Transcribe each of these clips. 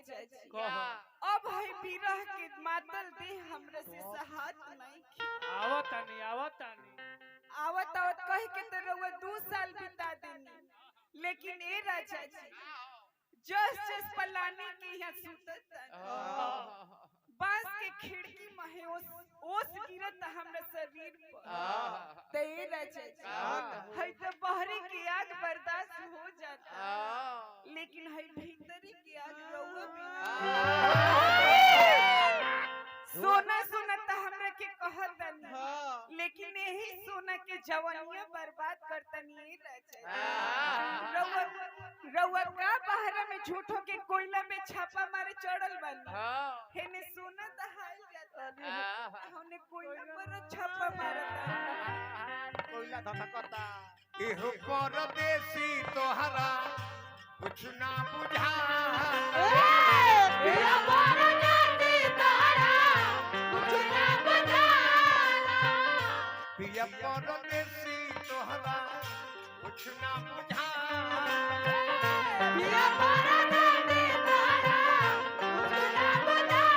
राजा जी अब है विरह के मातल दे हमरा से सहात नहीं आवतानी आवत कह के तो रउआ 2 साल बिता देनी लेकिन ए राजा जी जस पलानी के यहाँ सुतत बांस के खिड़की में ओस गिरत हमरा शरीर पर ते राजा जी है तो बहरी की आग बर्दाश्त हो जाता लेकिन है भीतरी की आग रउआ बिना सोना सोना तो हमरा के कहतनी लेकिन यही सोना के जवानिया बर्बाद करतनी राजा रउआ का बहरा में झूठो के कोयला में छापा मारे चढ़ल बनी हेने सोना दहाल जाता हमने कोयला पर छापा मारता कोयला धधकता एहो परदेसी तोहरा कुछ ना बुझा पिया परदेसी तोहरा कुछ ना बुझा पिया परदेसी तोहरा कुछ ना बुझा पिया परदेसी तोहरा कुछ ना बुझा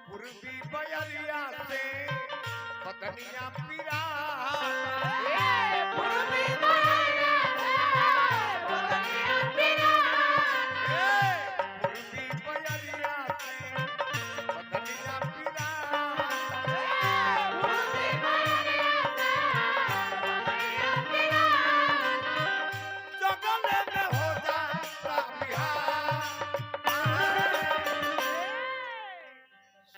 पूर्वी बयरिया से पतनिया पिरा पूर्वी बयरिया से पतनिया पिरा पूर्वी बयरिया से पतनिया पिरा पूर्वी बयरिया से पतनिया पिरा जगले में हो जाता बिहार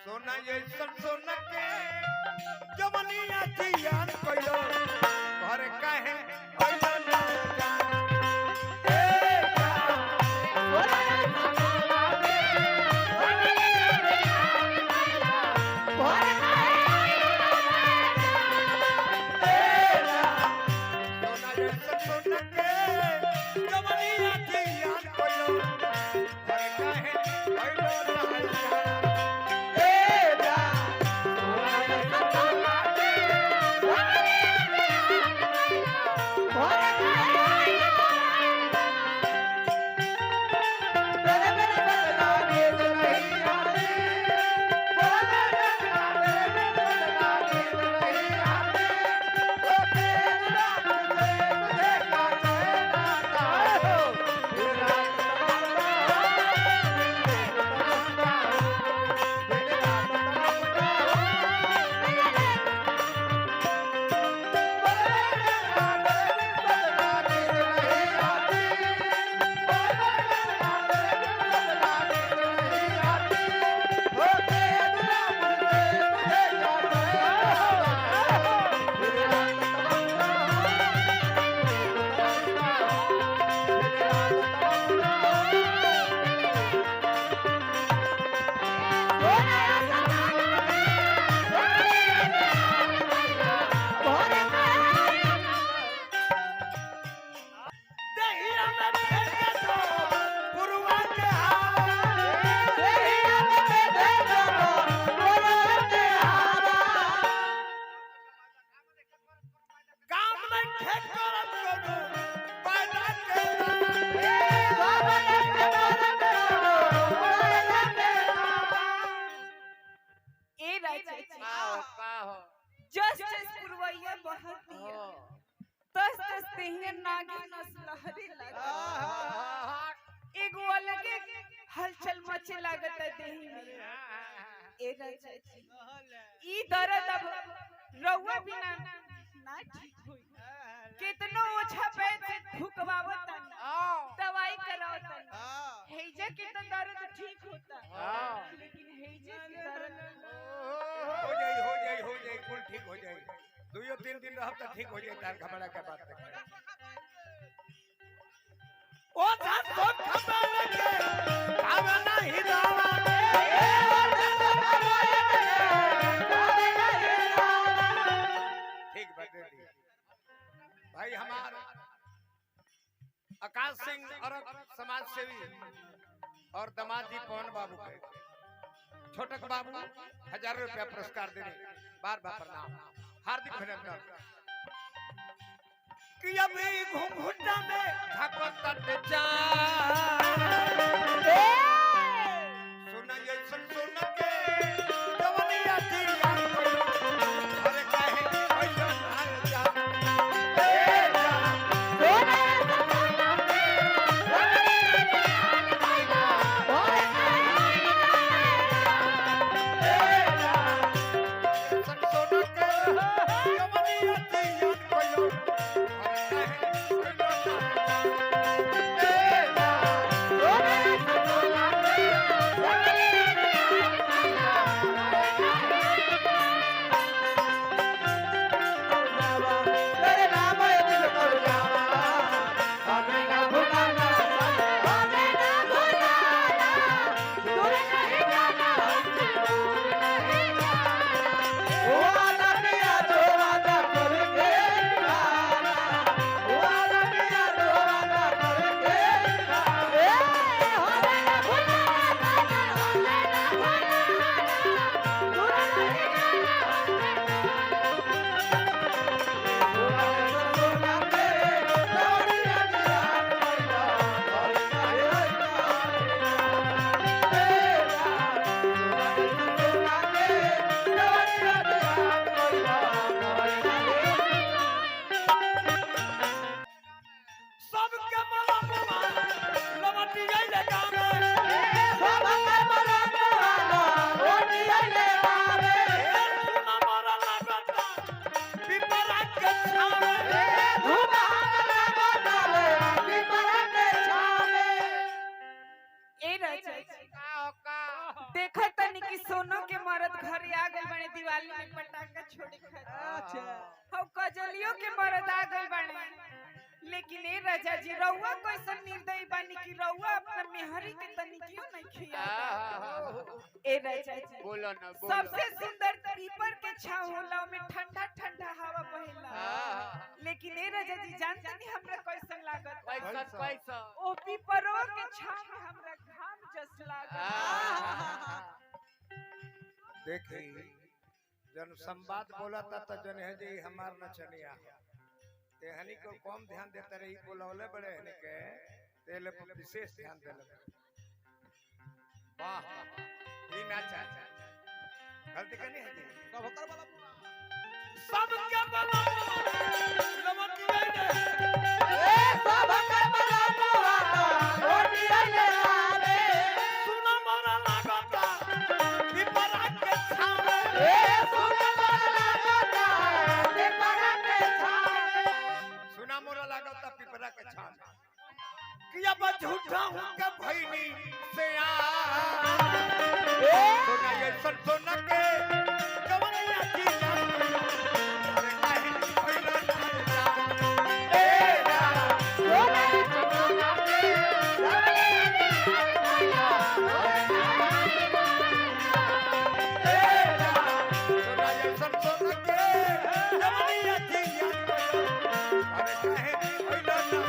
सोना ये सोना के जवनिया जियान कइलो घर काहे कइलो ना जा ए जा सोना ये सोना के जवनिया जियान कइलो घर काहे कइलो ना जा ए जा जस पुरवैया बहत दिया तस तस तेहिया नागी नस लहरे लगा एगो अलगे हलचल मचे लागत है देही में ए राजा जी ई दर्द अब रउआ बिना ना ठीक होई कितनो ओछा पैर से फुकवावत दवाई करावत हेजा के तो दर्द ठीक होता लेकिन हेजा के दर्द हो जाई कुल ठीक हो जाई 2-3 दिन रहब त ठीक हो जाई तार घबरा के बात ओ धन तो खबर के आवे नहीं दावा ठीक बता दी भाई हमार आकाश सिंह और समाज सेवी और दामाद जी पवन बाबू के छोटक बाबू 1000 रुपया पुरस्कार देने बार बार प्रणाम हार्दिक अभिनंदन कि अभी घुंघुटा में ठाकुर तट जा राजा जी देखा तनी कि सोनो के मरद घरे आ गए बने दिवाली में पटाखा छोड़े खातिर हम कजलियों के मरद आ गए बने लेकिन ए राजा जी रउआ कैसन निर्दयी बानी कि रउआ अपना मेहरी के तनिकियो नहीं खिया ए राजा जी बोलो ना सबसे सुंदर पीपर के छाव होला में ठंडा ठंडा हवा बहेला लेकिन ए राजा जी जानते नहीं हमरा कैसन लागत पैसा ओ पीपरो के छाव में हमरा घाम जस लागत देखी जन संवाद बोला था तो जन है जी हमार नचनिया ते हनी को कम ध्यान देता रही बोलौले बड़े हनी के तेले पर विशेष ध्यान देले वाह ई नाचा गलती करनी है जी सब होकर वाला सबके बला लमटी आइले ए सब कर बला रोटी ले आवे सुना मोरा लागता पिपरा के छावे ए सुन लागता ते परा के छावे सुना मोरा लागता पिपरा के छावे कि अब झूठा हूं के भईनी से आ सोना ये सोना के जवनिया की अरे काहे भइला ना ए रा सोना सोना के सोना ये सोना के जवनिया की अरे काहे भइला ना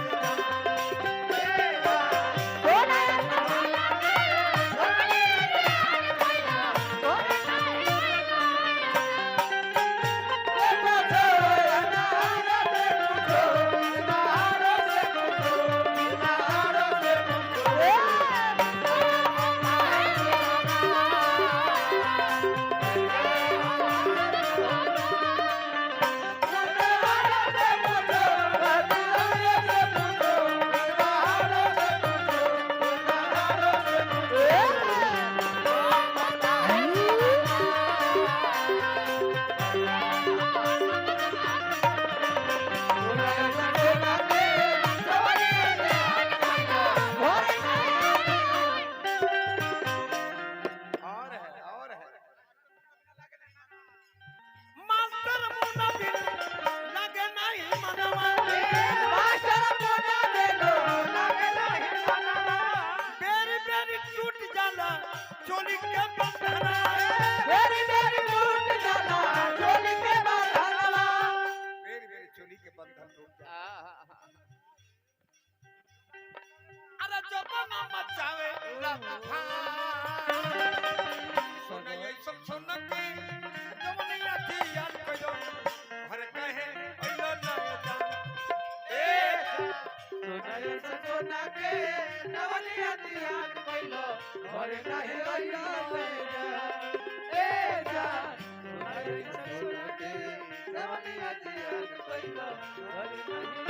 चोली के बंधना मेरी मेरी टूट जाला चोली के बांधलवा मेरी चोली के बंधन टूट जा अरे जब ना मचावे सोना ये सब सोना के जवनिया की याद कयो हर कहे अइलो ना जा ए सोना के नवलिया दियान कइलो घर काहे अइलो ए जा सोना के नवलिया दियान कइलो घर काहे